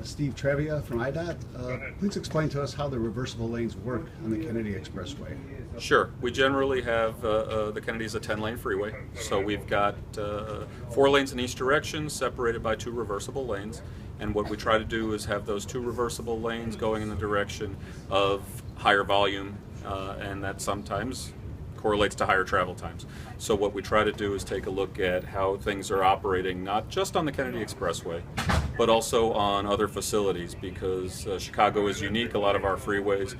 Steve Travia from IDOT. Please explain to us how the reversible lanes work on the Kennedy Expressway. Sure. We generally have the Kennedy's a 10-lane freeway, so we've got 4 lanes in each direction separated by 2 reversible lanes, and what we try to do is have those 2 reversible lanes going in the direction of higher volume, and that sometimes correlates to higher travel times. So what we try to do is take a look at how things are operating, not just on the Kennedy Expressway, but also on other facilities, because Chicago is unique. A lot of our freeways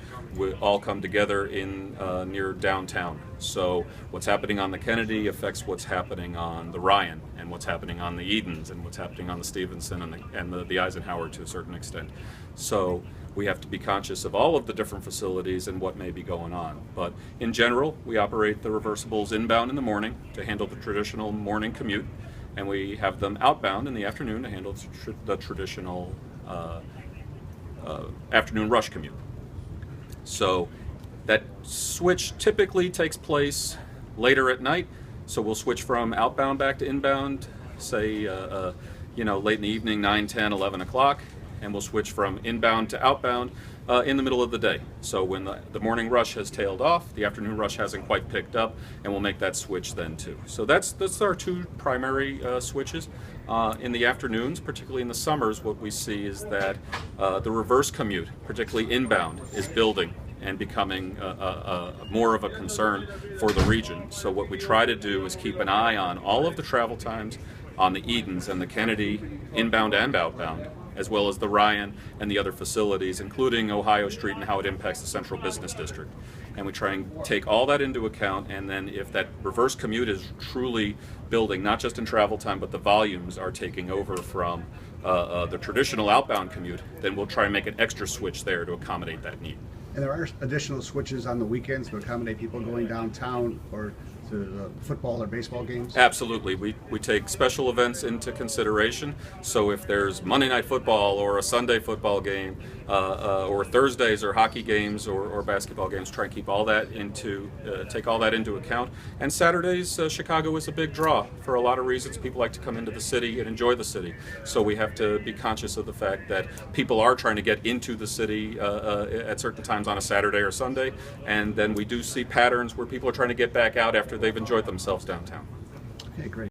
all come together in near downtown. So what's happening on the Kennedy affects what's happening on the Ryan, and what's happening on the Edens, and what's happening on the Stevenson and the Eisenhower to a certain extent. So we have to be conscious of all of the different facilities and what may be going on. But in general, we operate the reversibles inbound in the morning to handle the traditional morning commute, and we have them outbound in the afternoon to handle the traditional afternoon rush commute. So that switch typically takes place later at night, so we'll switch from outbound back to inbound, say late in the evening, 9, 10, 11 o'clock, and we'll switch from inbound to outbound in the middle of the day. So when the morning rush has tailed off, the afternoon rush hasn't quite picked up, and we'll make that switch then too. So that's our 2 primary switches. In the afternoons, particularly in the summers, what we see is that the reverse commute, particularly inbound, is building and becoming more of a concern for the region. So what we try to do is keep an eye on all of the travel times on the Edens and the Kennedy, inbound and outbound, as well as the Ryan and the other facilities, including Ohio Street and how it impacts the central business district. And we try and take all that into account, and then if that reverse commute is truly building, not just in travel time, but the volumes are taking over from the traditional outbound commute, then we'll try and make an extra switch there to accommodate that need. And there are additional switches on the weekends to accommodate people going downtown or to football or baseball games? Absolutely. We take special events into consideration. So if there's Monday Night Football or a Sunday football game, or Thursdays or hockey games or basketball games, try and keep all that take all that into account. And Saturdays, Chicago is a big draw for a lot of reasons. People like to come into the city and enjoy the city. So we have to be conscious of the fact that people are trying to get into the city at certain times on a Saturday or Sunday, and then we do see patterns where people are trying to get back out after they've enjoyed themselves downtown. Okay, great.